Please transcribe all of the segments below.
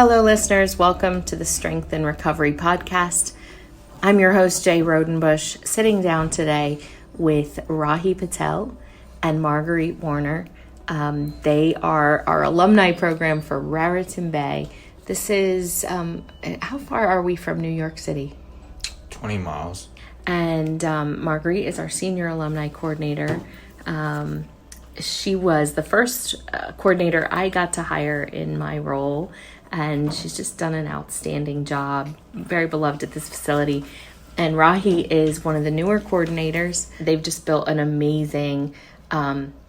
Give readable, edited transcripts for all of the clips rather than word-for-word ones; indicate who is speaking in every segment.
Speaker 1: Hello, listeners. Welcome to the Strength and Recovery podcast. I'm your host, Jaye Rodenbush, sitting down today with Rahi Patel and Marguerite Warner. They are our alumni program for Raritan Bay. This is, how far are we from New York City?
Speaker 2: 20 miles.
Speaker 1: And Marguerite is our senior alumni coordinator. She was the first coordinator I got to hire in my role, and she's just done an outstanding job, very beloved at this facility. And Rahi is one of the newer coordinators. They've just built an amazing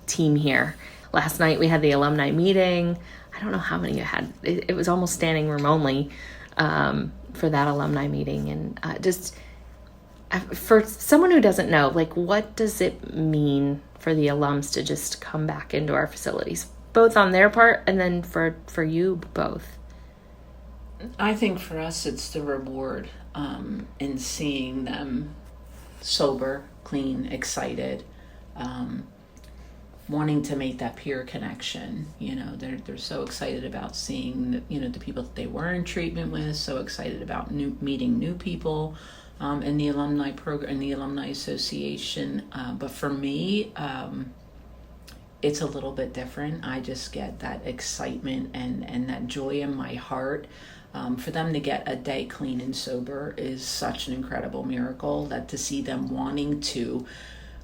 Speaker 1: team here. Last night we had the alumni meeting. I don't know how many you had. It was almost standing room only for that alumni meeting. And just for someone who doesn't know, like, what does it mean for the alums to just come back into our facilities, both on their part and then for you both?
Speaker 3: I think for us it's the reward in seeing them sober, clean, excited, wanting to make that peer connection. You know, they're so excited about seeing the people that they were in treatment with, so excited about meeting new people in the alumni program, in the alumni association. But for me, it's a little bit different. I just get that excitement and that joy in my heart. For them to get a day clean and sober is such an incredible miracle, that to see them wanting to,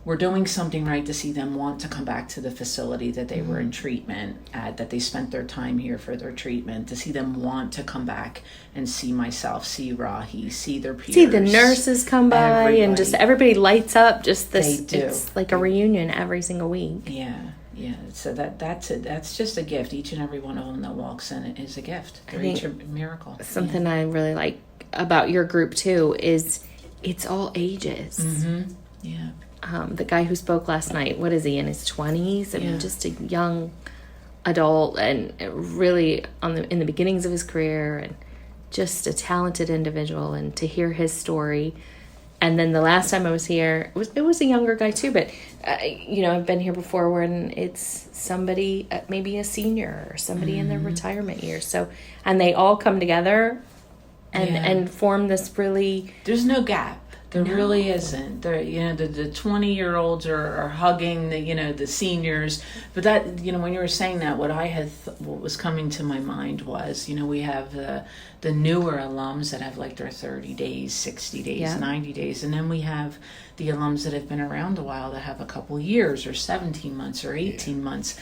Speaker 3: we're doing something right, to see them want to come back to the facility that they were in treatment at, that they spent their time here for their treatment, to see them want to come back and see myself, see Rahi, see their peers.
Speaker 1: See the nurses come by, everybody. And just everybody lights up, just this,
Speaker 3: they do.
Speaker 1: It's like a reunion every single week.
Speaker 3: Yeah. So that's just a gift. Each and every one of them that walks in is a gift. They're each a miracle.
Speaker 1: Something I really like about your group too is it's all ages.
Speaker 3: Mm-hmm. Yeah.
Speaker 1: The guy who spoke last night, what is he, in his 20s? I mean, just a young adult, and really in the beginnings of his career, and just a talented individual. And to hear his story. And then the last time I was here, it was a younger guy too, but I've been here before when it's somebody, maybe a senior or somebody in their retirement years. So, and they all come together and form this really.
Speaker 3: There's no gap. There really isn't. There, the 20-year-olds are hugging the seniors. But that, when you were saying that, what was coming to my mind was, we have the newer alums that have like their 30 days, 60 days, 90 days. And then we have the alums that have been around a while that have a couple years or 17 months or 18 months.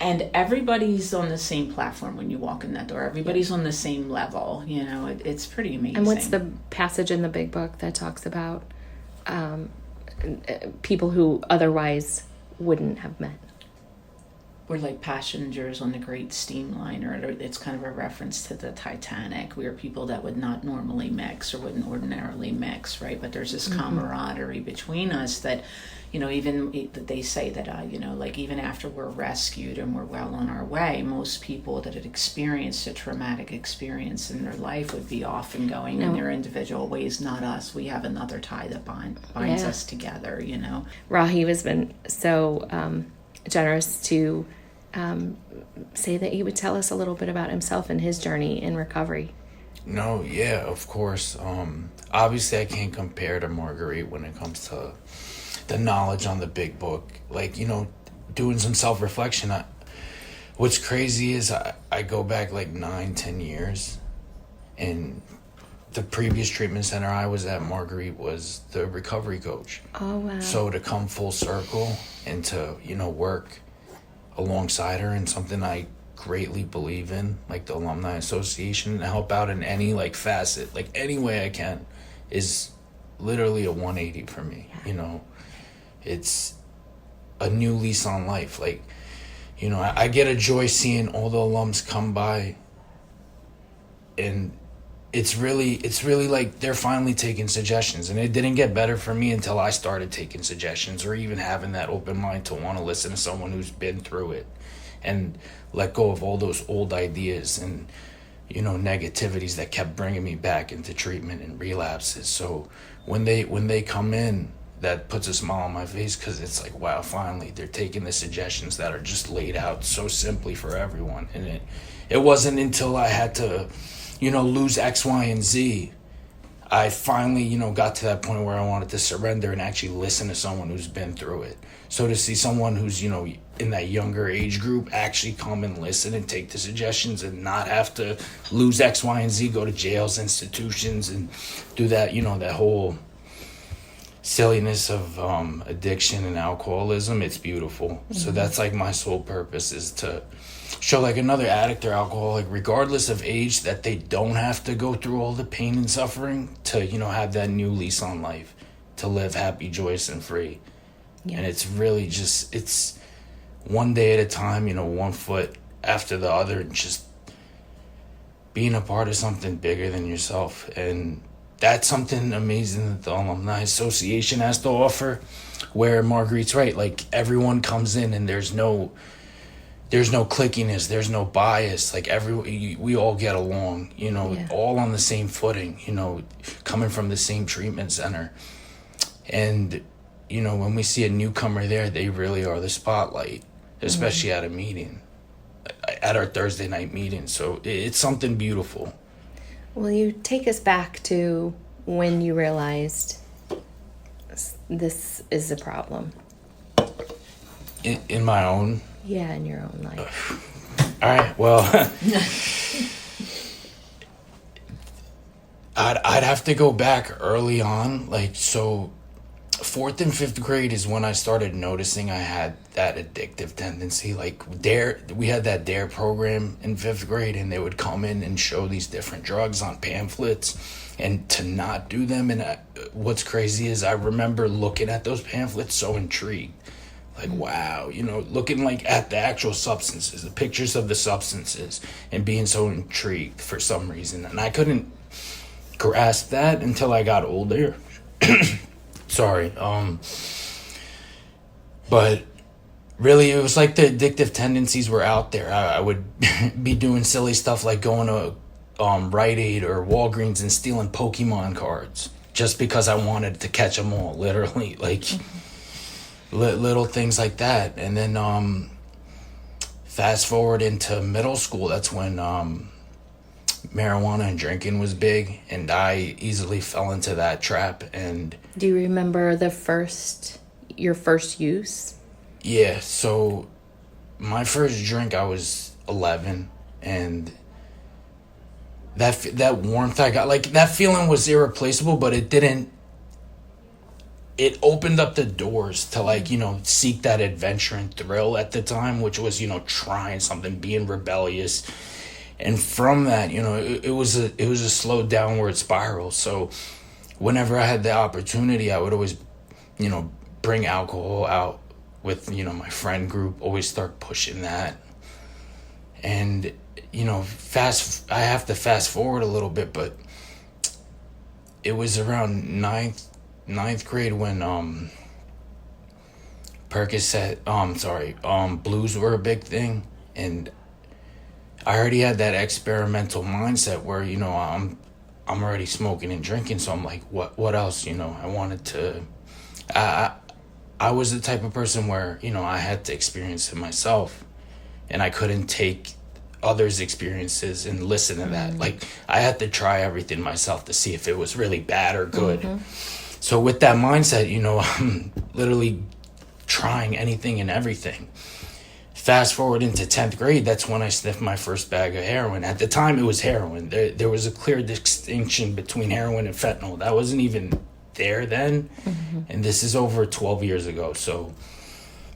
Speaker 3: And everybody's on the same platform when you walk in that door. Everybody's on the same level. It's pretty amazing.
Speaker 1: And what's the passage in the big book that talks about people who otherwise wouldn't have met?
Speaker 3: We're like passengers on the great steamliner. It's kind of a reference to the Titanic. We are people that would not normally mix or wouldn't ordinarily mix, right? But there's this camaraderie between us that, even they say that, like even after we're rescued and we're well on our way, most people that had experienced a traumatic experience in their life would be off and going in their individual ways, not us. We have another tie that binds us together,
Speaker 1: Rahi has been so generous to say that he would tell us a little bit about himself and his journey in recovery.
Speaker 2: No, yeah, of course. Obviously, I can't compare to Marguerite when it comes to the knowledge on the big book. Like, doing some self-reflection. What's crazy is I go back like 9-10 years, and the previous treatment center I was at, Marguerite was the recovery coach.
Speaker 1: Oh, wow.
Speaker 2: So to come full circle and to, work alongside her in something I greatly believe in, like the Alumni Association, and help out in any facet, like any way I can, is literally a 180 for me. It's a new lease on life. I get a joy seeing all the alums come by, and it's really like they're finally taking suggestions. And it didn't get better for me until I started taking suggestions, or even having that open mind to want to listen to someone who's been through it and let go of all those old ideas and negativities that kept bringing me back into treatment and relapses. So when they come in that puts a smile on my face, because it's like, wow, finally they're taking the suggestions that are just laid out so simply for everyone. And it wasn't until I had to, lose X, Y, and Z, I finally, got to that point where I wanted to surrender and actually listen to someone who's been through it. So to see someone who's, in that younger age group actually come and listen and take the suggestions and not have to lose X, Y, and Z, go to jails, institutions, and do that, that whole silliness of addiction and alcoholism, it's beautiful. Mm-hmm. So that's like my sole purpose, is to show like another addict or alcoholic, regardless of age, that they don't have to go through all the pain and suffering to, have that new lease on life, to live happy, joyous, and free. Yeah. And it's really just, it's one day at a time, one foot after the other, and just being a part of something bigger than yourself. And that's something amazing that the Alumni Association has to offer, where Marguerite's right, like everyone comes in and there's no clickiness, there's no bias, like we all get along, all on the same footing, coming from the same treatment center. And when we see a newcomer there, they really are the spotlight, especially at a meeting, at our Thursday night meeting. So it's something beautiful.
Speaker 1: Will you take us back to when you realized this is a problem?
Speaker 2: In my own?
Speaker 1: Yeah, in your own life.
Speaker 2: All right, well, I'd have to go back early on. Like, so 4th and 5th grade is when I started noticing I had that addictive tendency. Like, we had that DARE program in 5th grade, and they would come in and show these different drugs on pamphlets, and to not do them. And what's crazy is I remember looking at those pamphlets so intrigued. Like, wow, looking like at the actual substances, the pictures of the substances, and being so intrigued for some reason. And I couldn't grasp that until I got older. Sorry. But really, it was like the addictive tendencies were out there. I would be doing silly stuff like going to Rite Aid or Walgreens and stealing Pokemon cards just because I wanted to catch them all, literally. Like, little things like that. And then fast forward into middle school, that's when marijuana and drinking was big, and I easily fell into that trap. And
Speaker 1: do you remember your first use?
Speaker 2: Yeah, so my first drink, I was 11, and that warmth I got, like, that feeling was irreplaceable, but it opened up the doors to, like, seek that adventure and thrill at the time, which was, trying something, being rebellious. And from that, it was a slow downward spiral. So whenever I had the opportunity, I would always, bring alcohol out with, my friend group, always start pushing that. And, I have to fast forward a little bit, but it was around ninth grade when Percocet, blues were a big thing, and I already had that experimental mindset where I'm already smoking and drinking, so I'm like, what else? I wanted to. I was the type of person where I had to experience it myself, and I couldn't take others' experiences and listen to that. Like, I had to try everything myself to see if it was really bad or good. So with that mindset, I'm literally trying anything and everything. Fast forward into 10th grade, that's when I sniffed my first bag of heroin. At the time, it was heroin. There was a clear distinction between heroin and fentanyl. That wasn't even there then. And this is over 12 years ago. So,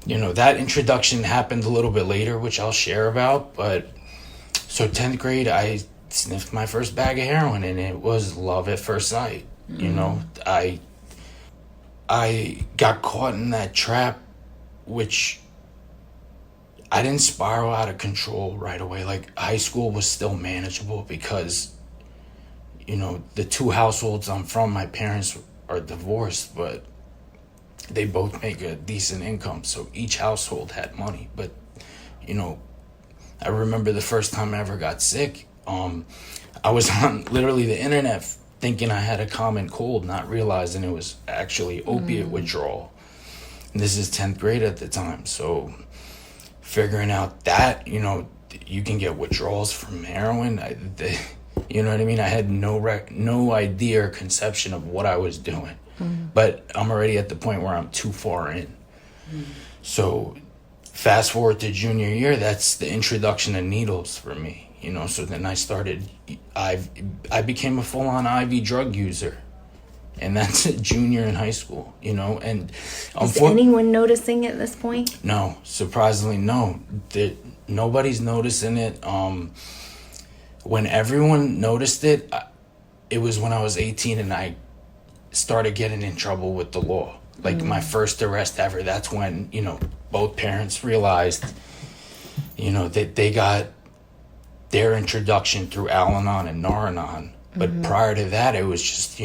Speaker 2: that introduction happened a little bit later, which I'll share about. But so 10th grade, I sniffed my first bag of heroin, and it was love at first sight. I got caught in that trap, which I didn't spiral out of control right away. Like, high school was still manageable because, the two households I'm from, my parents are divorced, but they both make a decent income. So each household had money. But, I remember the first time I ever got sick. I was on literally the internet thinking I had a common cold, not realizing it was actually opiate withdrawal. And this is 10th grade at the time. So figuring out that, you can get withdrawals from heroin. You know what I mean? I had no idea or conception of what I was doing. But I'm already at the point where I'm too far in. So fast forward to junior year, that's the introduction of needles for me. So then I became a full-on IV drug user. And that's a junior in high school, and
Speaker 1: is anyone noticing at this point?
Speaker 2: No, surprisingly, no. Nobody's noticing it. When everyone noticed it, it was when I was 18 and I started getting in trouble with the law. Like my first arrest ever. That's when, both parents realized, that they got their introduction through Al-Anon and Nar-Anon. But prior to that, it was just,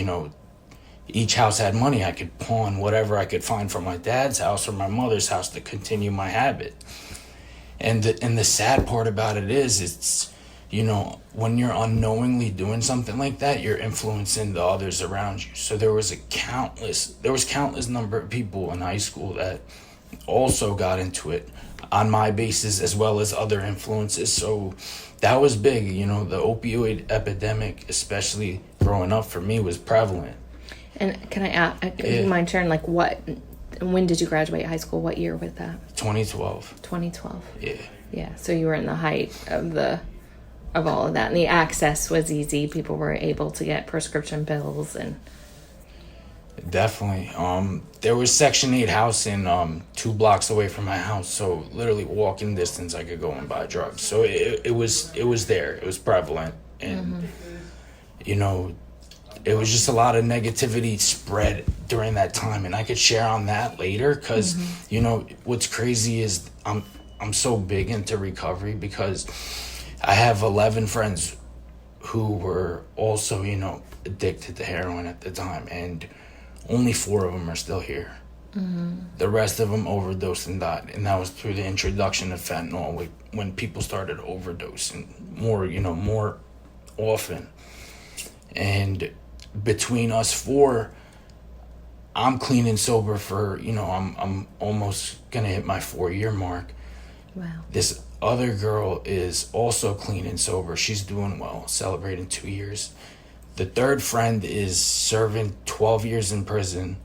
Speaker 2: each house had money. I could pawn whatever I could find from my dad's house or my mother's house to continue my habit. And the sad part about it is, it's, when you're unknowingly doing something like that, you're influencing the others around you. So there was countless number of people in high school that also got into it on my basis as well as other influences. So that was big. The opioid epidemic, especially growing up for me, was prevalent.
Speaker 1: And can I ask, do you mind sharing, when did you graduate high school? What year was that?
Speaker 2: 2012.
Speaker 1: 2012.
Speaker 2: Yeah.
Speaker 1: Yeah, so you were in the height of all of that, and the access was easy. People were able to get prescription pills and...
Speaker 2: Definitely. There was Section 8 housing 2 blocks away from my house, so literally walking distance I could go and buy drugs. So it was there. It was prevalent, and it was just a lot of negativity spread during that time, and I could share on that later because what's crazy is I'm so big into recovery because I have 11 friends who were also addicted to heroin at the time, and only 4 of them are still here. The rest of them overdosed and died, and that was through the introduction of fentanyl when people started overdosing more often. And between us 4, I'm clean and sober for I'm almost gonna hit my 4-year mark.
Speaker 1: Wow.
Speaker 2: This other girl is also clean and sober. She's doing well, celebrating 2 years. The third friend is serving 12 years in prison,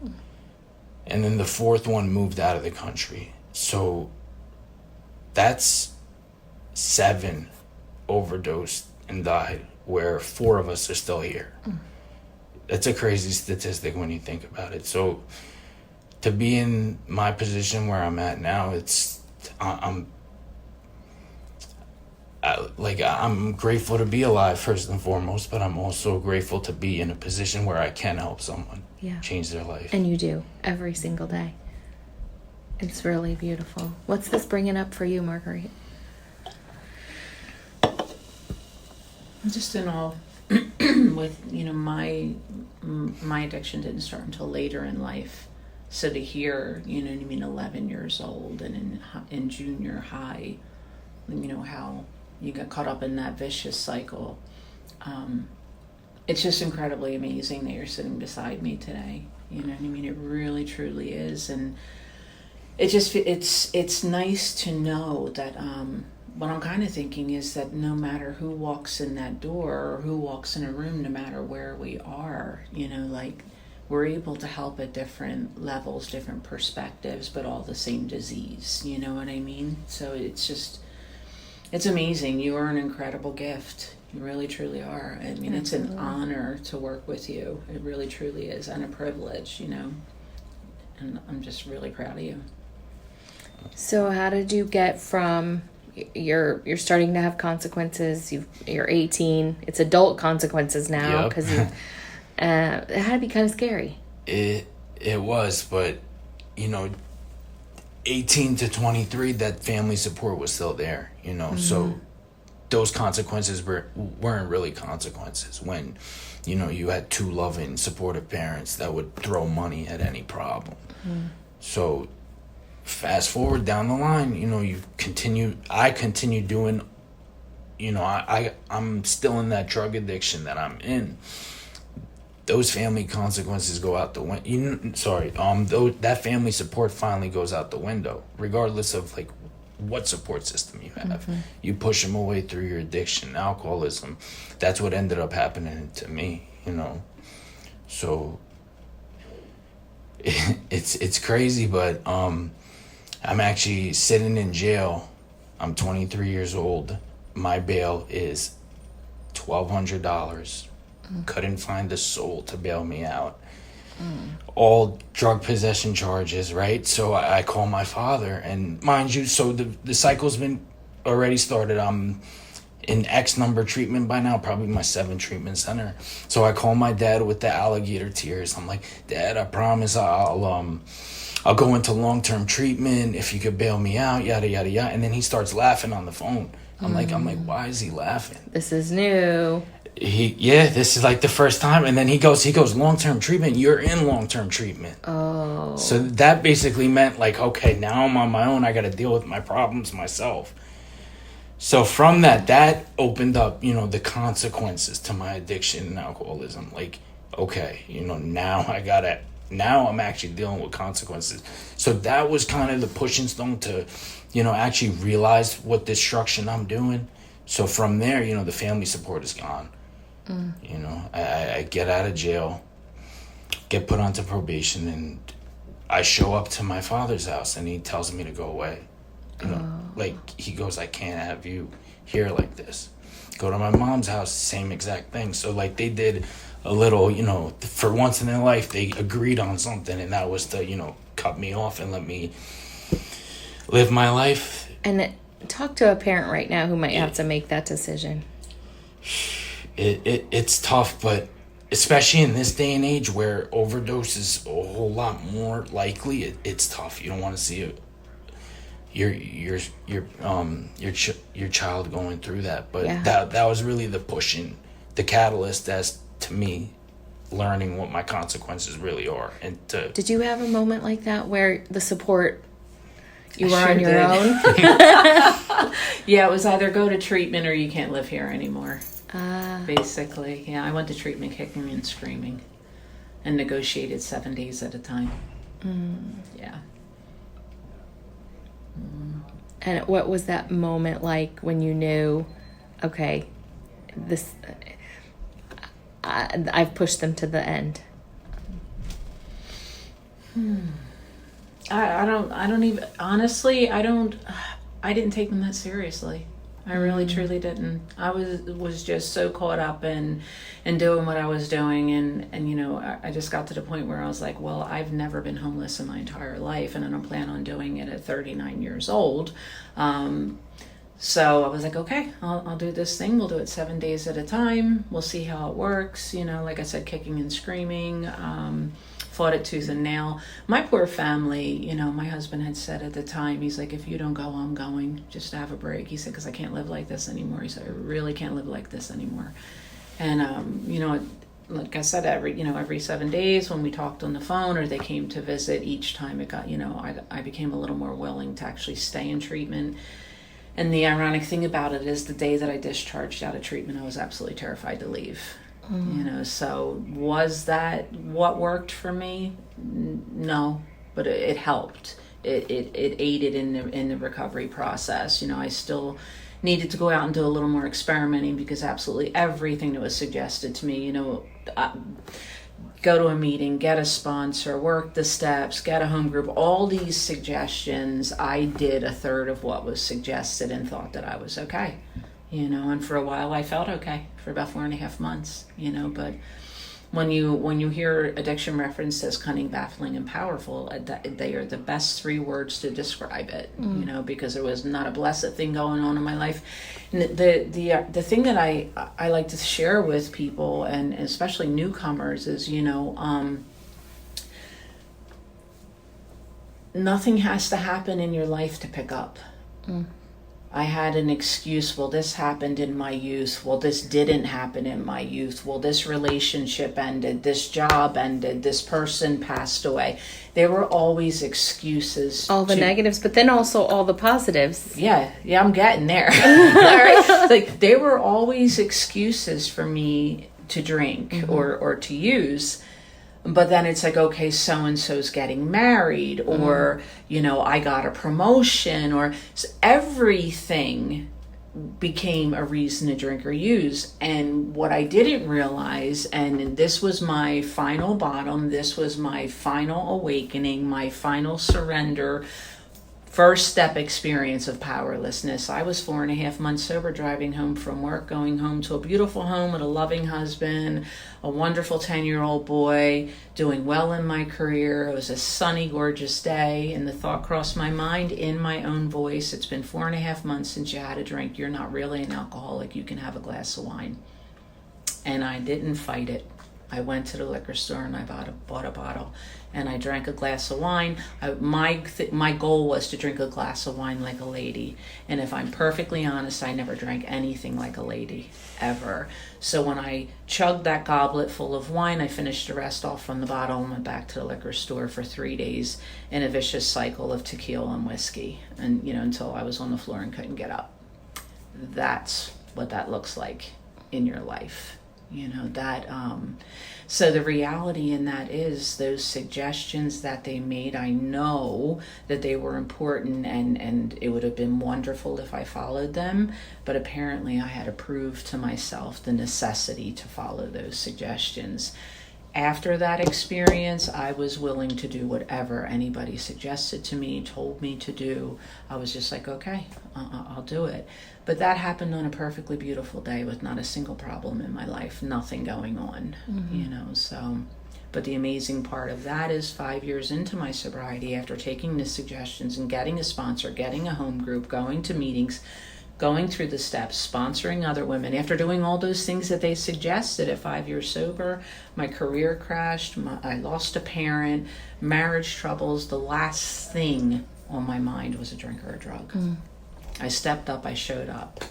Speaker 2: and then the 4th one moved out of the country. So that's 7 overdosed and died, where 4 of us are still here. That's a crazy statistic when you think about it. So to be in my position where I'm at now, I'm grateful to be alive first and foremost, but I'm also grateful to be in a position where I can help someone change their life.
Speaker 1: And you do every single day. It's really beautiful. What's this bringing up for you, Marguerite?
Speaker 3: Just in all, with my addiction didn't start until later in life. So to hear, 11 years old and in junior high, how you got caught up in that vicious cycle. It's just incredibly amazing that you're sitting beside me today. It really truly is. And it's nice to know that what I'm kind of thinking is that no matter who walks in that door or who walks in a room, no matter where we are, we're able to help at different levels, different perspectives, but all the same disease. You know what I mean? So it's amazing. You are an incredible gift. You really, truly are. I mean, it's an honor to work with you. It really, truly is. And a privilege, and I'm just really proud of you.
Speaker 1: So how did you get from you're starting to have consequences, you're 18, it's adult consequences now, because it had to be kind of scary.
Speaker 2: It was, but 18 to 23, that family support was still there, so those consequences weren't really consequences when you had 2 loving, supportive parents that would throw money at any problem. So fast forward down the line, I continue doing, I'm still in that drug addiction that I'm in. those family consequences go out the window. That family support finally goes out the window, regardless of like what support system you have. You push them away through your addiction, alcoholism. That's what ended up happening to me, you know. So it's crazy, but I'm actually sitting in jail. I'm 23 years old. My bail is $1,200. Couldn't find a soul to bail me out. All drug possession charges, right? So I call my father, and mind you, so the cycle's been already started. I'm in X number treatment by now, probably my 7th treatment center. So I call my dad with the alligator tears. I'm like, Dad, I promise I'll go into long-term treatment if you could bail me out, yada yada yada. And then he starts laughing on the phone. I'm like, why is he laughing?
Speaker 1: This is new.
Speaker 2: This is like the first time. And then he goes, long-term treatment, you're in long-term treatment.
Speaker 1: Oh.
Speaker 2: So that basically meant like, okay, now I'm on my own. I got to deal with my problems myself. So from that opened up, you know, the consequences to my addiction and alcoholism. Like, okay, you know, now I'm actually dealing with consequences. So that was kind of the pushing stone to, you know, actually realize what destruction I'm doing. So from there, you know, the family support is gone. You know, I get out of jail, get put onto probation, and I show up to my father's house, and he tells me to go away. You know, like, he goes, I can't have you here like this. Go to my mom's house, same exact thing. So, like, they did a little, you know, for once in their life, they agreed on something, and that was to, you know, cut me off and let me live my life.
Speaker 1: And talk to a parent right now who might have to make that decision.
Speaker 2: It's tough, but especially in this day and age where overdose is a whole lot more likely, it's tough. You don't want to see it. Your child going through that, but that was really the pushing, the catalyst as to me learning what my consequences really are. And
Speaker 1: did you have a moment like that where the support, you were
Speaker 3: sure
Speaker 1: on your own?
Speaker 3: Yeah, it was either go to treatment or you can't live here anymore. Basically, yeah, I went to treatment kicking and screaming, and negotiated 7 days at a time. Yeah.
Speaker 1: And what was that moment like when you knew, okay, this, I've pushed them to the end?
Speaker 3: I don't even, honestly, I didn't take them that seriously. I really truly didn't. I was just so caught up in doing what I was doing, and you know, I just got to the point where I was like, well, I've never been homeless in my entire life, and I don't plan on doing it at 39 years old. So I was like, okay, I'll do this thing. We'll do it 7 days at a time. We'll see how it works. You know, like I said, kicking and screaming. Fought it tooth and nail. My poor family, you know, my husband had said at the time, he's like, if you don't go, I'm going, just to have a break. He said, because I can't live like this anymore. He said, I really can't live like this anymore. And, you know, like I said, every 7 days when we talked on the phone or they came to visit, each time it got, you know, I became a little more willing to actually stay in treatment. And the ironic thing about it is the day that I discharged out of treatment, I was absolutely terrified to leave. You know, so was that what worked for me? No, but it helped. It aided in the recovery process. You know, I still needed to go out and do a little more experimenting because absolutely everything that was suggested to me, you know, go to a meeting, get a sponsor, work the steps, get a home group, all these suggestions, I did a third of what was suggested and thought that I was okay. You know, and for a while I felt okay for about 4.5 months, you know, but when you hear addiction referenced as cunning, baffling, and powerful, they are the best 3 words to describe it, you know, because there was not a blessed thing going on in my life. And the thing that I like to share with people, and especially newcomers, is, you know, nothing has to happen in your life to pick up. I had an excuse. Well, this happened in my youth. Well, this didn't happen in my youth. Well, this relationship ended. This job ended. This person passed away. There were always excuses.
Speaker 1: All the negatives, but then also all the positives.
Speaker 3: Yeah, I'm getting there. All right. Like, there were always excuses for me to drink or to use. But then it's like, okay, so-and-so's getting married, or, I got a promotion, or everything became a reason to drink or use. And what I didn't realize, and this was my final bottom, this was my final awakening, my final surrender, first step experience of powerlessness. I was 4.5 months sober, driving home from work, going home to a beautiful home with a loving husband, a wonderful 10-year-old boy, doing well in my career. It was a sunny, gorgeous day, and the thought crossed my mind in my own voice, it's been 4.5 months since you had a drink. You're not really an alcoholic. You can have a glass of wine. And I didn't fight it. I went to the liquor store and I bought a bottle, and I drank a glass of wine. My goal was to drink a glass of wine like a lady. And if I'm perfectly honest, I never drank anything like a lady, ever. So when I chugged that goblet full of wine, I finished the rest off from the bottle and went back to the liquor store for 3 days in a vicious cycle of tequila and whiskey, and until I was on the floor and couldn't get up. That's what that looks like in your life. So the reality in that is those suggestions that they made, I know that they were important, and it would have been wonderful if I followed them, but apparently I had to prove to myself the necessity to follow those suggestions. After that experience, I was willing to do whatever anybody suggested to me, told me to do. I was just like, okay, I'll do it. But that happened on a perfectly beautiful day with not a single problem in my life, nothing going on, But the amazing part of that is 5 years into my sobriety, after taking the suggestions and getting a sponsor, getting a home group, going to meetings, going through the steps, sponsoring other women, after doing all those things that they suggested at 5 years sober, my career crashed, I lost a parent, marriage troubles. The last thing on my mind was a drink or a drug. I stepped up, I showed up,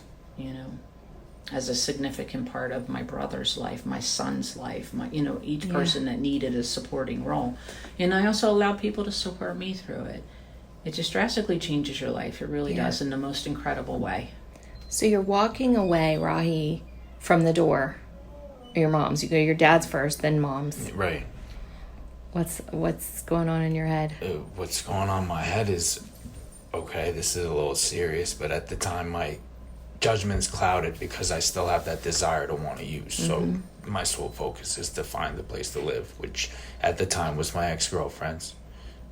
Speaker 3: as a significant part of my brother's life, my son's life, each person that needed a supporting role. And I also allowed people to support me through it. It just drastically changes your life. It really does, in the most incredible way.
Speaker 1: So you're walking away, Rahi, from the door. Your mom's. You go to your dad's first, then mom's.
Speaker 2: Right.
Speaker 1: What's going on in your head?
Speaker 2: What's going on in my head is, okay, this is a little serious, but at the time my judgment's clouded because I still have that desire to want to use. So my sole focus is to find the place to live, which at the time was my ex-girlfriend's.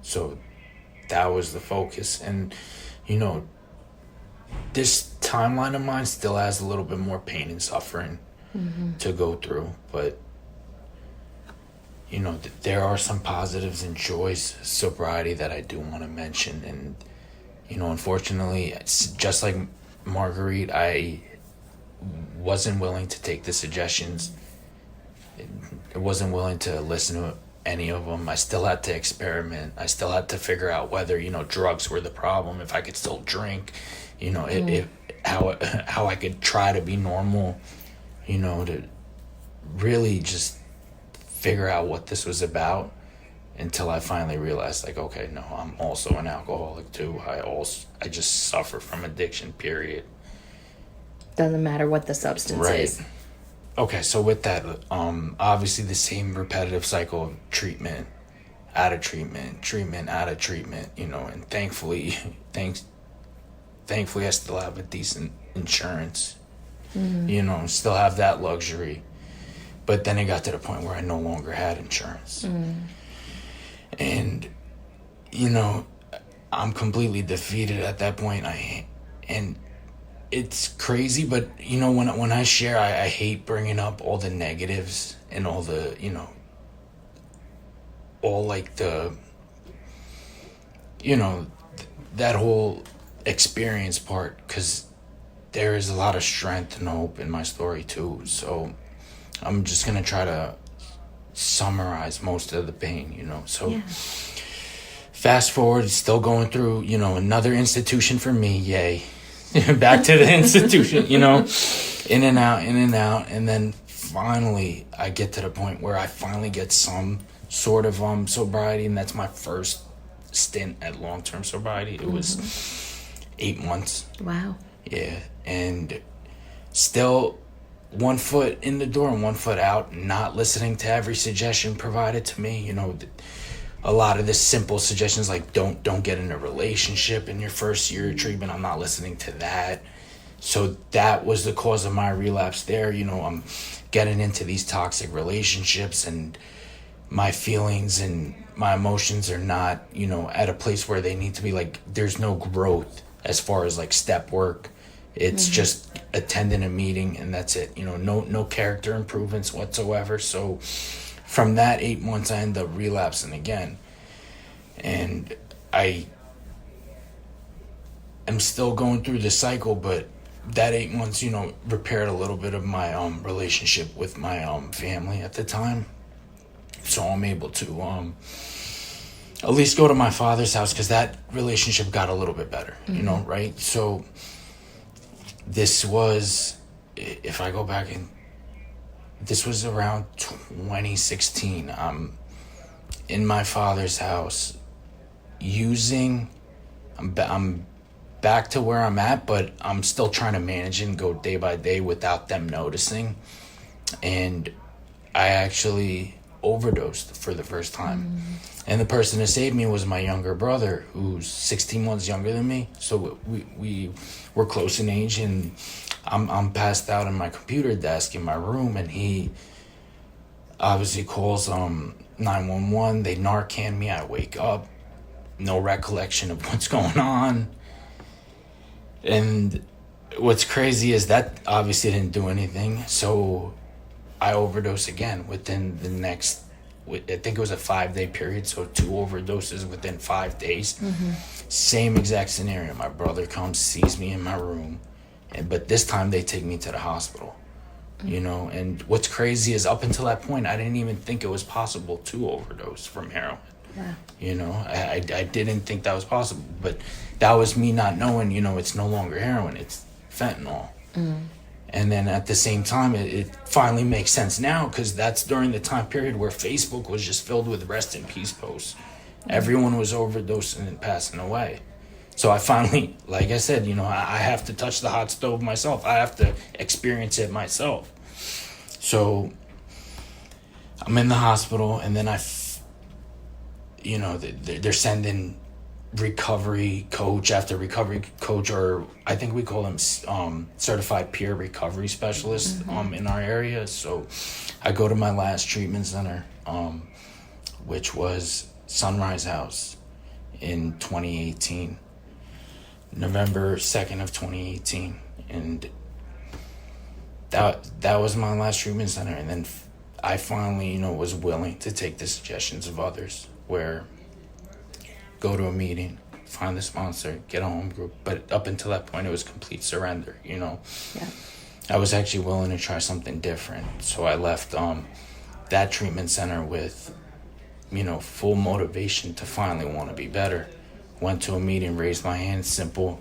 Speaker 2: So that was the focus. And, this timeline of mine still has a little bit more pain and suffering to go through. But, there are some positives and joys of sobriety that I do want to mention. And, unfortunately, it's just like Marguerite, I wasn't willing to take the suggestions. I wasn't willing to listen to any of them. I still had to experiment. I still had to figure out whether, drugs were the problem, if I could still drink, how I could try to be normal, to really just figure out what this was about, until I finally realized, like, okay, no, I'm also an alcoholic too. I just suffer from addiction, period.
Speaker 1: Doesn't matter what the substance is.
Speaker 2: Okay, so with that, obviously the same repetitive cycle of treatment, out of treatment, out of treatment, and thankfully I still have a decent insurance, still have that luxury. But then it got to the point where I no longer had insurance. And, I'm completely defeated at that point. And it's crazy, but, when I share, I hate bringing up all the negatives and all the, all like the, that whole experience part, because there is a lot of strength and hope in my story too. So I'm just going to try to summarize most of the pain, So fast forward, still going through, another institution for me. Yay. Back to the institution, in and out. And then finally I get to the point where I finally get some sort of sobriety. And that's my first stint at long-term sobriety. It was 8 months.
Speaker 1: Wow.
Speaker 2: Yeah. And still one foot in the door and one foot out, not listening to every suggestion provided to me. You know, a lot of the simple suggestions like don't get in a relationship in your first year of treatment. I'm not listening to that. So that was the cause of my relapse there. You know, I'm getting into these toxic relationships, and my feelings and my emotions are not, you know, at a place where they need to be. Like, there's no growth as far as like step work. It's just attending a meeting and that's it. You know, no character improvements whatsoever. So from that 8 months, I ended up relapsing again. And I am still going through the cycle, but that 8 months, you know, repaired a little bit of my relationship with my family at the time. So I'm able to at least go to my father's house, because that relationship got a little bit better, you know, right? So this was, if I go back in, this was around 2016. I'm in my father's house I'm back to where I'm at, but I'm still trying to manage and go day by day without them noticing. And I actually overdosed for the first time. And the person that saved me was my younger brother, who's 16 months younger than me. So we were close in age, and I'm passed out on my computer desk in my room, and he obviously calls 911. They Narcan me. I wake up, no recollection of what's going on. And what's crazy is that obviously didn't do anything. So I overdosed again within the next, I think it was a 5-day period. So 2 overdoses within 5 days. Same exact scenario. My brother comes, sees me in my room, but this time they take me to the hospital. You know, and what's crazy is up until that point, I didn't even think it was possible to overdose from heroin.
Speaker 1: Yeah.
Speaker 2: You know, I didn't think that was possible, but that was me not knowing, you know, it's no longer heroin, it's fentanyl. And then at the same time, it finally makes sense now, because that's during the time period where Facebook was just filled with rest in peace posts. Everyone was overdosing and passing away. So I finally, like I said, you know, I have to touch the hot stove myself. I have to experience it myself. So I'm in the hospital, and then you know, they're sending recovery coach after recovery coach, or I think we call them certified peer recovery specialists in our area. So I go to my last treatment center, which was Sunrise House in 2018. November 2nd of 2018, and that was my last treatment center. And then I finally, you know, was willing to take the suggestions of others, where go to a meeting, find the sponsor, get a home group. But up until that point, it was complete surrender, you know. I was actually willing to try something different. So I left that treatment center with, you know, full motivation to finally want to be better. Went to a meeting, raised my hand, simple.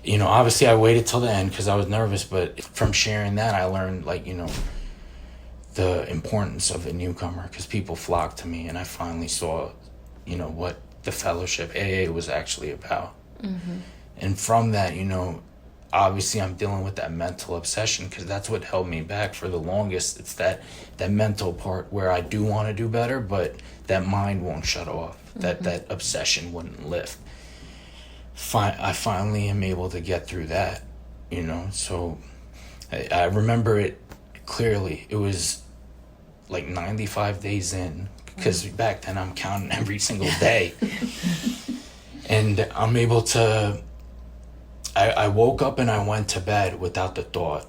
Speaker 2: You know, obviously I waited till the end because I was nervous, but from sharing that, I learned, like, you know, the importance of a newcomer, because people flocked to me, and I finally saw, you know, what the fellowship AA was actually about. And from that, you know, obviously I'm dealing with that mental obsession, because that's what held me back for the longest. It's that mental part where I do want to do better, but that mind won't shut off. That obsession wouldn't lift. I finally am able to get through that, you know. So I remember it clearly. It was like 95 days in, because back then I'm counting every single day. And I'm able to, I woke up and I went to bed without the thought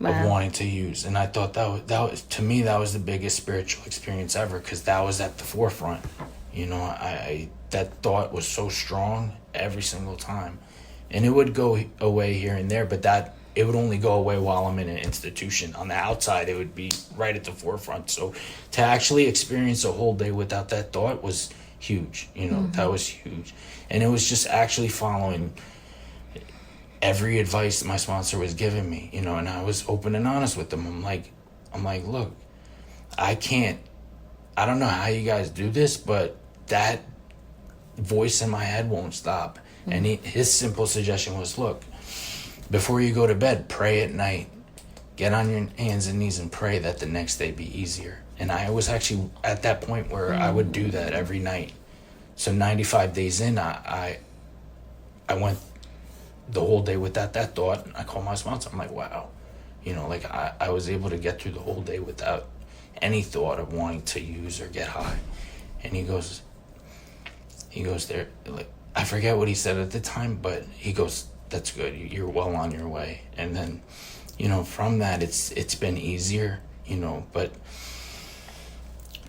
Speaker 2: of wanting to use. And I thought that was, to me, that was the biggest spiritual experience ever, because that was at the forefront. You know, I that thought was so strong every single time. And it would go away here and there, but it would only go away while I'm in an institution. On the outside, it would be right at the forefront. So to actually experience a whole day without that thought was huge. You know, that was huge. And it was just actually following every advice my sponsor was giving me, you know, and I was open and honest with them. I'm like, look, I don't know how you guys do this, but that voice in my head won't stop. And his simple suggestion was, look, before you go to bed, pray at night. Get on your hands and knees and pray that the next day be easier. And I was actually at that point where I would do that every night. So 95 days in, I went the whole day with that thought. I called my sponsor. I'm like, wow. You know, like I was able to get through the whole day without any thought of wanting to use or get high. And he goes there, like, I forget what he said at the time, but he goes, that's good. You're well on your way. And then, you know, from that, it's been easier, you know, but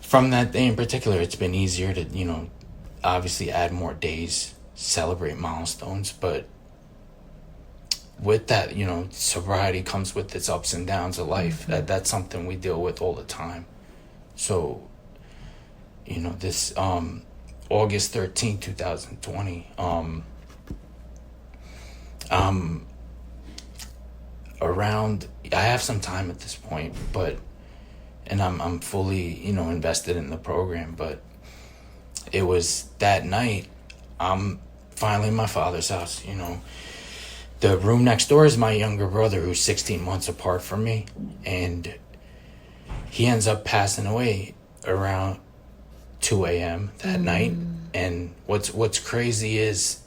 Speaker 2: from that day in particular, it's been easier to, you know, obviously add more days, celebrate milestones, but with that, you know, sobriety comes with its ups and downs of life. That's something we deal with all the time. So, you know, this August 13th, 2020, around, I have some time at this point, and I'm fully, you know, invested in the program, but it was that night, I'm finally in my father's house, you know. The room next door is my younger brother, who's 16 months apart from me, and he ends up passing away around 2 a.m. that night. And what's crazy is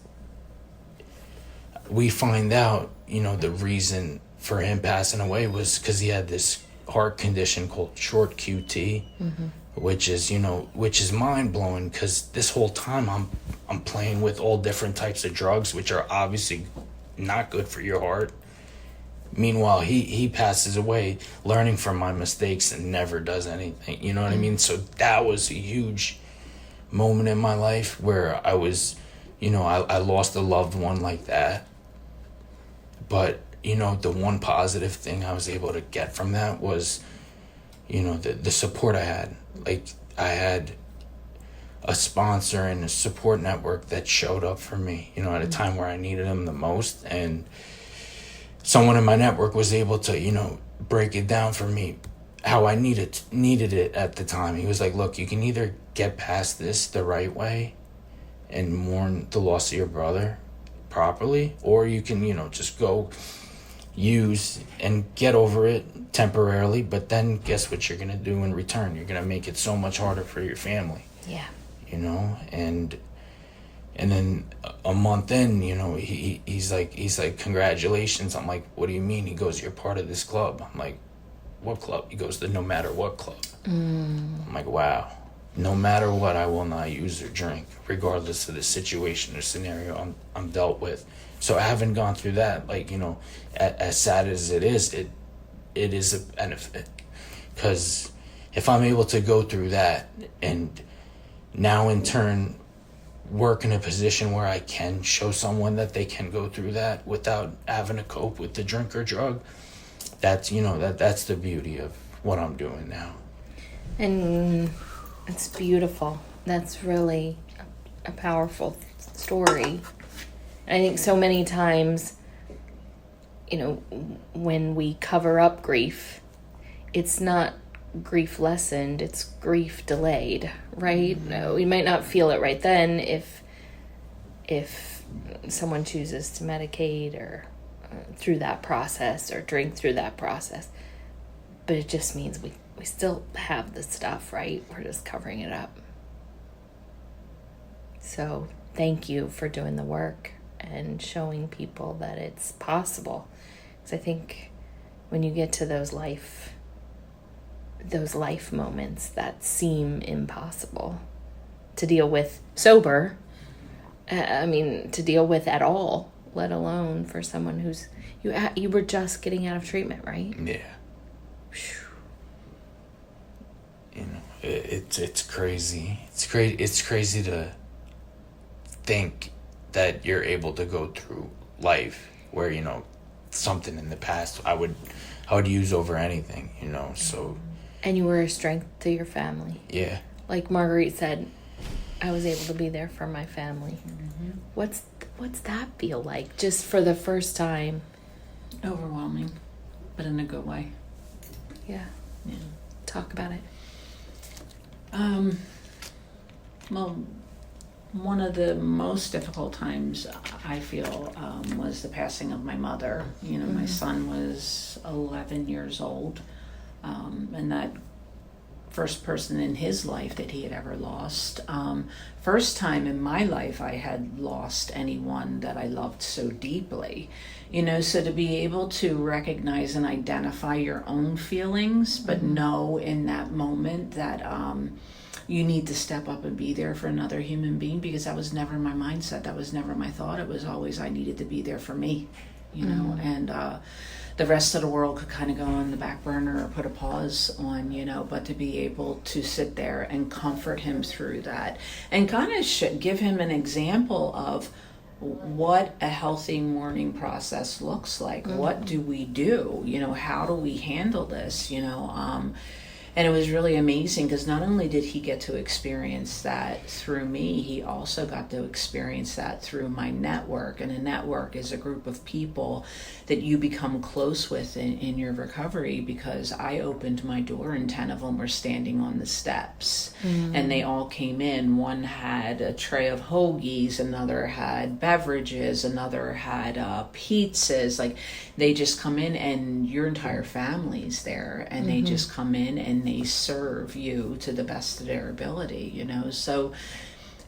Speaker 2: we find out, you know, the reason for him passing away was because he had this heart condition called short QT, which is mind blowing, because this whole time I'm playing with all different types of drugs, which are obviously not good for your heart. Meanwhile, he passes away learning from my mistakes and never does anything. You know what I mean? So that was a huge moment in my life where I was, you know, I lost a loved one like that. But, you know, the one positive thing I was able to get from that was, you know, the support I had. Like, I had a sponsor and a support network that showed up for me, you know, at a time where I needed them the most. And someone in my network was able to, you know, break it down for me how I needed it at the time. He was like, look, you can either get past this the right way and mourn the loss of your brother properly, or you can, you know, just go use and get over it temporarily, but then guess what you're gonna do in return? You're gonna make it so much harder for your family.
Speaker 1: Yeah.
Speaker 2: You know, and then a month in, you know, he's like, congratulations. I'm like, what do you mean? He goes, you're part of this club. I'm like, what club? He goes, the No Matter What club. I'm like, wow. No matter what, I will not use or drink, regardless of the situation or scenario I'm dealt with. So I haven't gone through that. Like, you know, as sad as it is a benefit. Because if I'm able to go through that and now in turn work in a position where I can show someone that they can go through that without having to cope with the drink or drug, that's, you know, that's the beauty of what I'm doing now.
Speaker 1: And it's beautiful. That's really a powerful story. I think so many times, you know, when we cover up grief, it's not grief lessened, it's grief delayed, right? We might not feel it right then if someone chooses to medicate or through that process or drink through that process, but it just means we still have the stuff, right? We're just covering it up. So thank you for doing the work and showing people that it's possible, because I think when you get to those life moments that seem impossible to deal with sober, to deal with at all, let alone for someone who's, you were just getting out of treatment, right?
Speaker 2: Yeah. You know, it's crazy. It's crazy to think that you're able to go through life where, you know, something in the past I would use over anything, you know. So.
Speaker 1: And you were a strength to your family.
Speaker 2: Yeah.
Speaker 1: Like Marguerite said, I was able to be there for my family. What's that feel like? Just for the first time.
Speaker 3: Overwhelming, but in a good way.
Speaker 1: Yeah.
Speaker 3: Yeah.
Speaker 1: Talk about it.
Speaker 3: Well, One of the most difficult times I feel was the passing of my mother. You know, my son was 11 years old, and that first person in his life that he had ever lost. First time in my life I had lost anyone that I loved so deeply. You know, so to be able to recognize and identify your own feelings, but know in that moment that you need to step up and be there for another human being, because that was never my mindset. That was never my thought. It was always I needed to be there for me, you know, and the rest of the world could kind of go on the back burner or put a pause on, you know, but to be able to sit there and comfort him through that and kind of give him an example of what a healthy mourning process looks like. What do we do? You know, how do we handle this? You know, and it was really amazing because not only did he get to experience that through me, he also got to experience that through my network. And a network is a group of people that you become close with in your recovery, because I opened my door and 10 of them were standing on the steps. And they all came in. One had a tray of hoagies, another had beverages, another had pizzas. Like, they just come in and your entire family's there, and they just come in and they serve you to the best of their ability, you know. So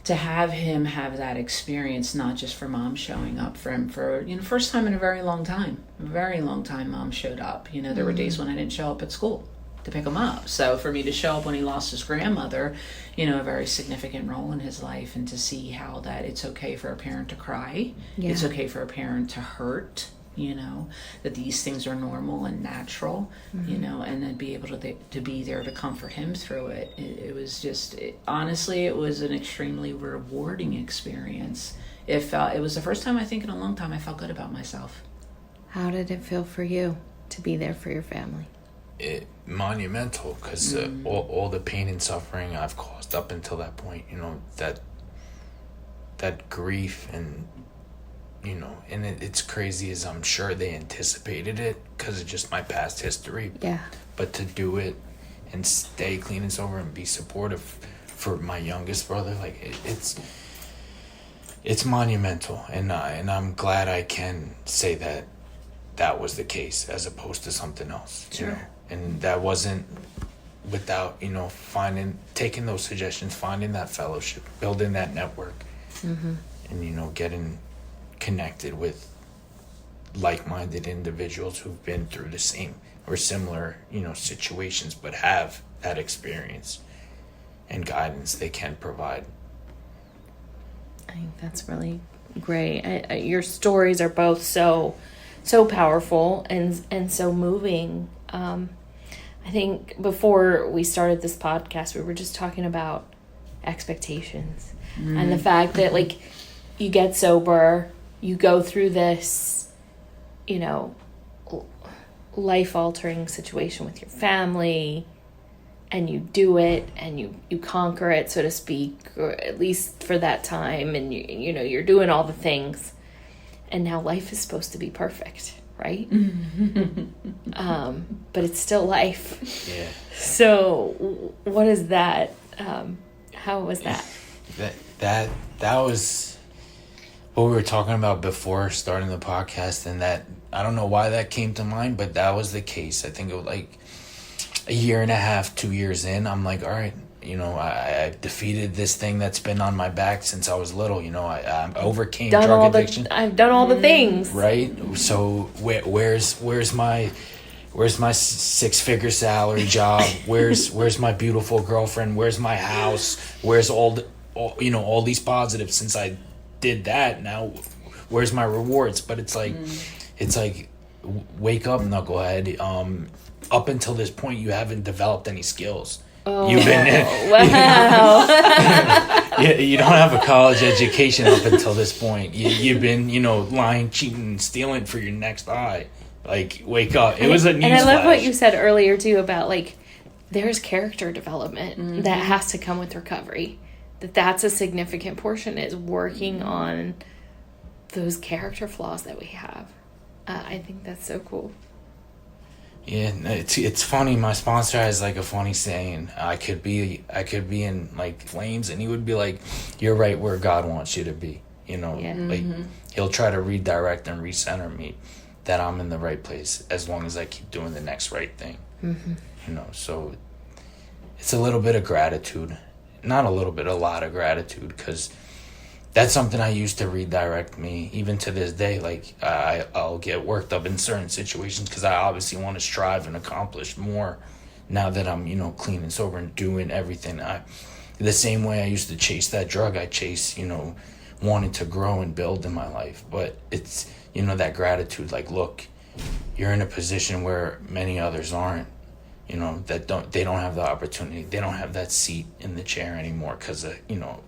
Speaker 3: to have him have that experience, not just for mom showing up for him for, you know, first time in a very long time mom showed up. You know, there were days when I didn't show up at school to pick him up. So for me to show up when he lost his grandmother, you know, a very significant role in his life, and to see how that it's okay for a parent to cry, it's okay for a parent to hurt, you know, that these things are normal and natural, you know, and then be able to be there to comfort him through it. It was just, honestly, it was an extremely rewarding experience. It was the first time I think in a long time I felt good about myself.
Speaker 1: How did it feel for you to be there for your family?
Speaker 2: Monumental, because all the pain and suffering I've caused up until that point, you know, that grief, and you know, and it's crazy as I'm sure they anticipated it because of just my past history.
Speaker 1: Yeah.
Speaker 2: But to do it and stay clean and sober and be supportive for my youngest brother, like it's monumental, and I'm glad I can say that was the case as opposed to something else.
Speaker 1: Sure.
Speaker 2: You know? And that wasn't without, you know, taking those suggestions, finding that fellowship, building that network, and, you know, getting connected with like-minded individuals who've been through the same or similar, you know, situations, but have that experience and guidance they can provide.
Speaker 1: I think that's really great. Your stories are both so powerful and so moving. I think before we started this podcast, we were just talking about expectations and the fact that, like, you get sober, you go through this, you know, life-altering situation with your family, and you do it, and you conquer it, so to speak, or at least for that time, and you know, you're doing all the things, and now life is supposed to be perfect, right? But it's still life.
Speaker 2: Yeah.
Speaker 1: So what is that? How was that?
Speaker 2: That was what we were talking about before starting the podcast, and that, I don't know why that came to mind, but that was the case. I think it was like a year and a half, 2 years in, I'm like, all right, you know, I defeated this thing that's been on my back since I was little. You know, I overcame drug addiction.
Speaker 1: I've done all the things.
Speaker 2: Right? So where's my 6-figure salary job? Where's my beautiful girlfriend? Where's my house? Where's all these positives since I did that? Now where's my rewards? But it's like wake up, knucklehead. Up until this point you haven't developed any skills. You've been wow. You don't have a college education up until this point. You've been, you know, lying, cheating, stealing for your next high. Like, wake up. It was a newsflash.
Speaker 1: And I love what you said earlier too about, like, there's character development that has to come with recovery. That's a significant portion, is working on those character flaws that we have. I think that's so cool.
Speaker 2: Yeah, it's funny. My sponsor has like a funny saying. I could be in like flames, and he would be like, "You're right where God wants you to be." You know,
Speaker 1: Yeah.
Speaker 2: like he'll try to redirect and recenter me, that I'm in the right place as long as I keep doing the next right thing. You know, so it's a little bit of gratitude, not a little bit, a lot of gratitude, because that's something I used to redirect me, even to this day. Like, I'll get worked up in certain situations because I obviously want to strive and accomplish more now that I'm, you know, clean and sober and doing everything. The same way I used to chase that drug, I chase, you know, wanting to grow and build in my life. But it's, you know, that gratitude, like, look, you're in a position where many others aren't, you know, they don't have the opportunity. They don't have that seat in the chair anymore because of, you know,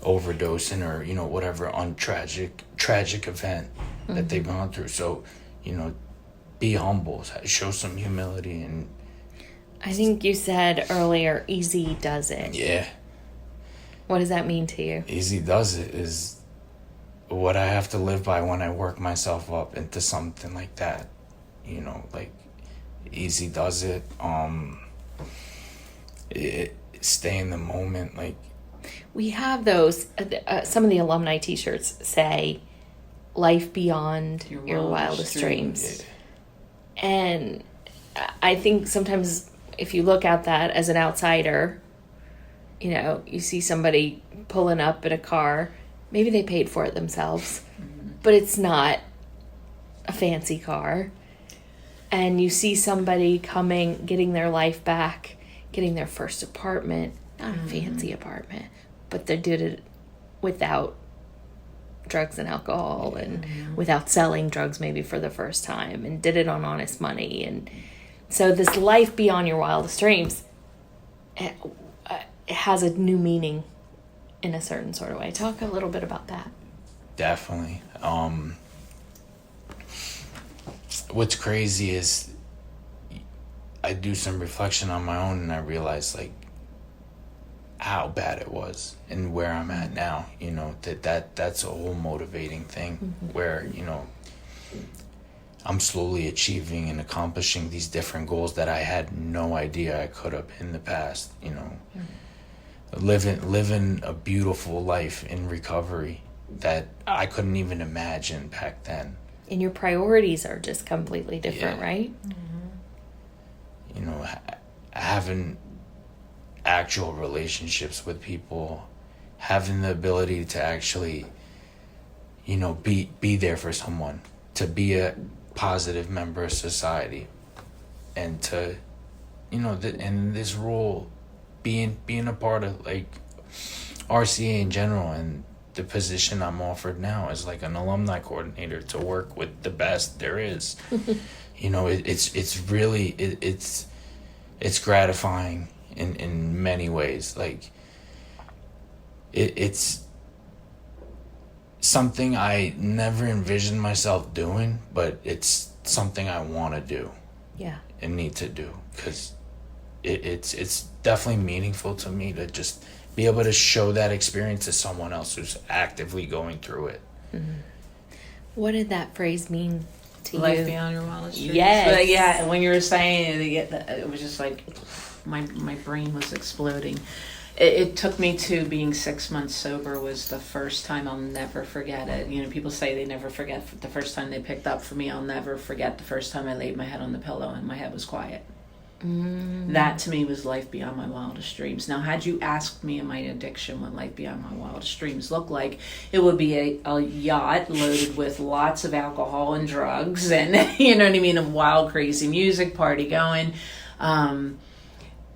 Speaker 2: overdosing or, you know, whatever tragic event that they've gone through. So, you know, be humble, show some humility. And
Speaker 1: I think you said earlier, easy does it.
Speaker 2: yeah,
Speaker 1: What does that mean to you?
Speaker 2: easy does it is what I have to live by when I work myself up into something like that. You know, like, easy does it. Stay in the moment. Like,
Speaker 1: We have those, some of the alumni t-shirts say, life beyond your wildest dreams. And I think sometimes if you look at that as an outsider, you know, you see somebody pulling up in a car, maybe they paid for it themselves, but it's not a fancy car. And you see somebody coming, getting their life back, getting their first apartment, not a fancy apartment, but they did it without drugs and alcohol and without selling drugs maybe for the first time, and did it on honest money. And so this life beyond your wildest dreams, it has a new meaning in a certain sort of way. Talk a little bit about that.
Speaker 2: definitely. What's crazy is I do some reflection on my own, and I realize, like, how bad it was and where I'm at now. You know, that's a whole motivating thing where, you know, I'm slowly achieving and accomplishing these different goals that I had no idea I could have in the past. You know, living a beautiful life in recovery that I couldn't even imagine back then.
Speaker 1: And your priorities are just completely different,
Speaker 2: Yeah.
Speaker 1: right?
Speaker 2: You know, having actual relationships with people, having the ability to actually, you know, be there for someone, to be a positive member of society, and to, you know, in this role, being a part of, like, RCA in general, and the position I'm offered now is like an alumni coordinator, to work with the best there is. You know, it's really it's gratifying in many ways. Like, it's something I never envisioned myself doing, but it's something I want to do.
Speaker 1: Yeah.
Speaker 2: And need to do, because it's definitely meaningful to me to just be able to show that experience to someone else who's actively going through it.
Speaker 1: What did that phrase mean to
Speaker 3: Life
Speaker 1: you?
Speaker 3: beyond your wildest dreams.
Speaker 1: Yes.
Speaker 3: But yeah, and when you were saying it was just like my brain was exploding. It took me to being 6 months sober was the first time. I'll never forget it. You know, people say they never forget the first time they picked up. For me, I'll never forget the first time I laid my head on the pillow and my head was quiet. That to me was life beyond my wildest dreams. Now, had you asked me in my addiction what life beyond my wildest dreams looked like, it would be a yacht loaded with lots of alcohol and drugs, and you know what I mean, a wild, crazy music party going.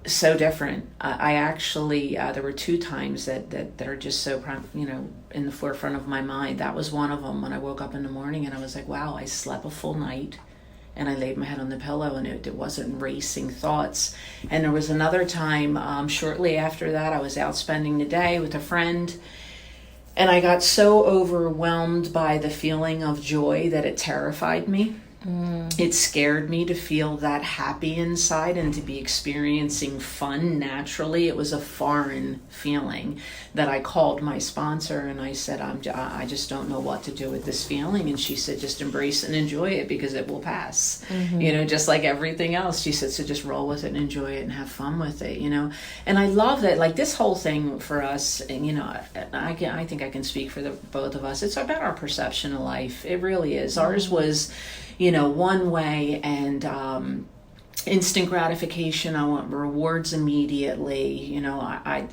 Speaker 3: So different. I actually there were 2 times that are just so, you know, in the forefront of my mind. That was one of them, when I woke up in the morning and I was like, wow, I slept a full night. And I laid my head on the pillow, and it wasn't racing thoughts. And there was another time, shortly after that, I was out spending the day with a friend, and I got so overwhelmed by the feeling of joy that it terrified me. It scared me to feel that happy inside and to be experiencing fun naturally. It was a foreign feeling that I called my sponsor and I said, I just don't know what to do with this feeling. And she said, just embrace and enjoy it because it will pass. Just like everything else. She said, so just roll with it and enjoy it and have fun with it, And I love that, like this whole thing for us, and I think I can speak for the both of us. It's about our perception of life. It really is. Ours was one way, and instant gratification. I want rewards immediately.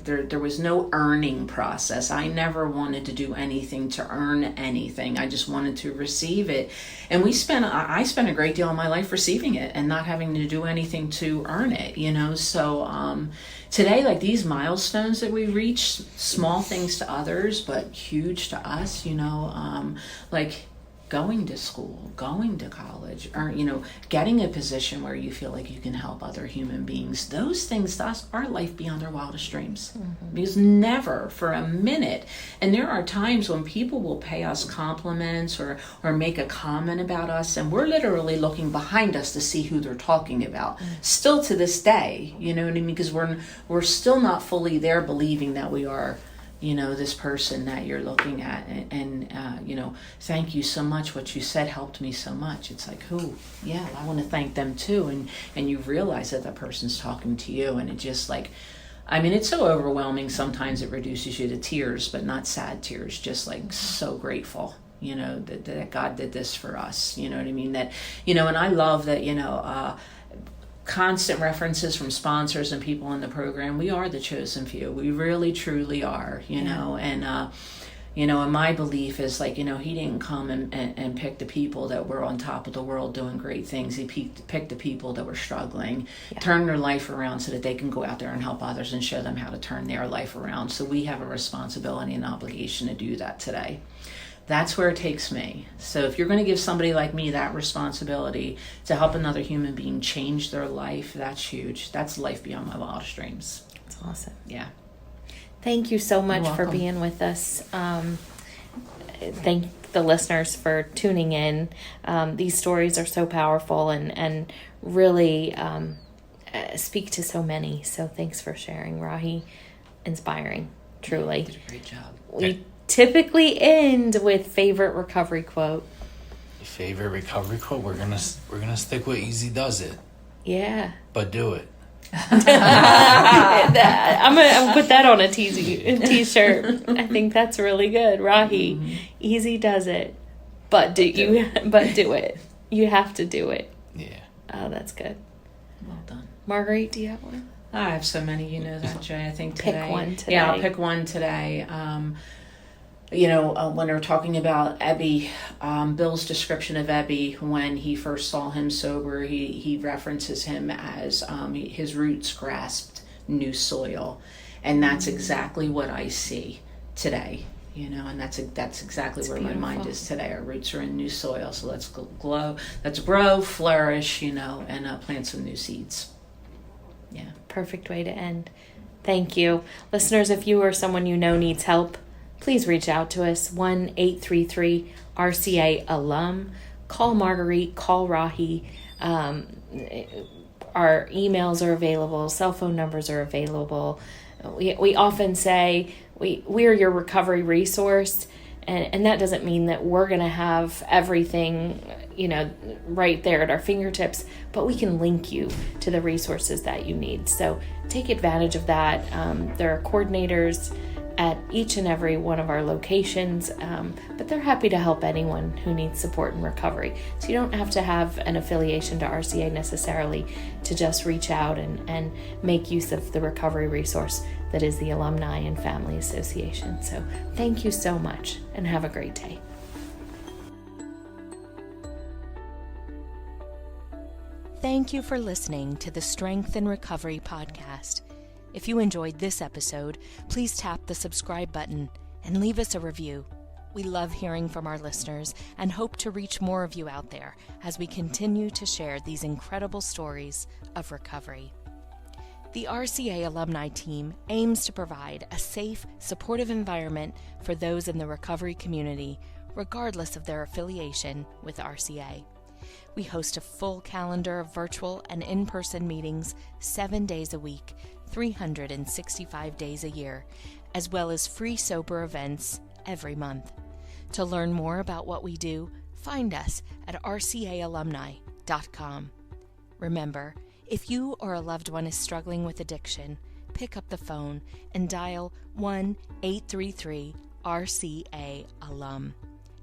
Speaker 3: There was no earning process. I never wanted to do anything to earn anything. I just wanted to receive it. And I spent a great deal of my life receiving it and not having to do anything to earn it, So today, like these milestones that we reach, small things to others, but huge to us, like going to school, going to college, or, getting a position where you feel like you can help other human beings. Those things to us are life beyond our wildest dreams. Because never for a minute. And there are times when people will pay us compliments or make a comment about us, and we're literally looking behind us to see who they're talking about. Still to this day, you know what I mean? Because we're still not fully there believing that we are this person that you're looking at, and thank you so much. What you said helped me so much. It's like, who? Yeah, I want to thank them too. And you realize that that person's talking to you, and it just like, it's so overwhelming. Sometimes it reduces you to tears, but not sad tears, just like so grateful, that God did this for us. You know what I mean? That, and I love that, constant references from sponsors and people in the program. We are the chosen few. We really truly are, and and my belief is like, he didn't come and pick the people that were on top of the world doing great things. He picked the people that were struggling, turn their life around so that they can go out there and help others and show them how to turn their life around. So we have a responsibility and obligation to do that today. That's where it takes me. So if you're going to give somebody like me that responsibility to help another human being change their life, that's huge. That's life beyond my wildest dreams.
Speaker 1: That's awesome.
Speaker 3: Yeah.
Speaker 1: Thank you so much for being with us. Thank the listeners for tuning in. These stories are so powerful and really speak to so many. So thanks for sharing, Rahi. Inspiring, truly.
Speaker 3: You did a great job.
Speaker 1: We typically end with favorite recovery quote.
Speaker 2: Favorite recovery quote? We're gonna stick with easy does it.
Speaker 1: Yeah.
Speaker 2: But do it.
Speaker 1: I'm gonna put that on a t-shirt. I think that's really good. Rahi, easy does it, but do it. You have to do it.
Speaker 2: Yeah.
Speaker 1: Oh, that's good.
Speaker 3: Well done.
Speaker 1: Marguerite, do you have one?
Speaker 3: I have so many, that, Jaye. I think today.
Speaker 1: Pick one today.
Speaker 3: Yeah, I'll pick one today. When they're talking about Ebby, Bill's description of Ebby when he first saw him sober, he references him as his roots grasped new soil, and that's exactly what I see today. And that's exactly where
Speaker 1: beautiful.
Speaker 3: My mind is today. Our roots are in new soil, so let's grow, flourish, and plant some new seeds. Yeah.
Speaker 1: Perfect way to end. Thank you. Listeners, if you or someone needs help, please reach out to us, 1-833-RCA-ALUM. Call Marguerite, call Rahi. Our emails are available, cell phone numbers are available. We often say we're your recovery resource, and that doesn't mean that we're going to have everything, right there at our fingertips, but we can link you to the resources that you need. So take advantage of that. There are coordinators at each and every one of our locations, but they're happy to help anyone who needs support in recovery. So you don't have to have an affiliation to RCA necessarily to just reach out and make use of the recovery resource that is the Alumni and Family Association. So thank you so much and have a great day. Thank you for listening to the Strength and Recovery podcast. If you enjoyed this episode, please tap the subscribe button and leave us a review. We love hearing from our listeners and hope to reach more of you out there as we continue to share these incredible stories of recovery. The RCA alumni team aims to provide a safe, supportive environment for those in the recovery community, regardless of their affiliation with RCA. We host a full calendar of virtual and in-person meetings 7 days a week, 365 days a year, as well as free sober events every month. To learn more about what we do, find us at rcaalumni.com. Remember, if you or a loved one is struggling with addiction, pick up the phone and dial 1-833-RCA-ALUM.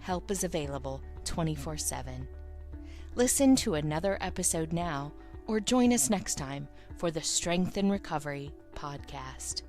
Speaker 1: Help is available 24/7. Listen to another episode now or join us next time for the Strength in Recovery podcast.